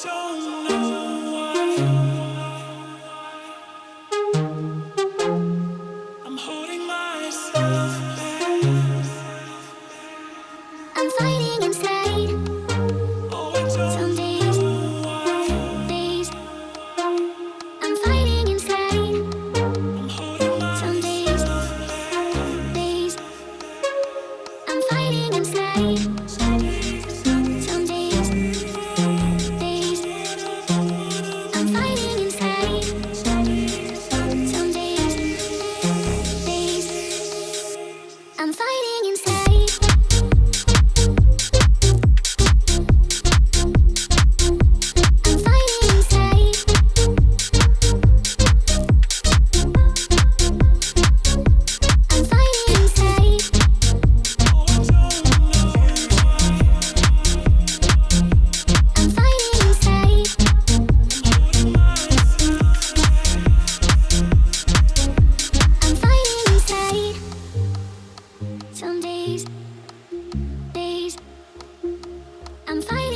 don't know why I'm holding myself back. I'm fighting inside. Oh, I Some don't days, know why days. I'm fighting inside. I'm holding Some days, myself back. days. I'm fighting inside. Some days, days. I'm fighting inside. Some days, days. I'm fighting inside. I'm fighting inside. I'm fighting inside. Oh, I don't know why I'm fighting inside. I'm holding myself I'm fighting inside. Some days, days. I'm fighting.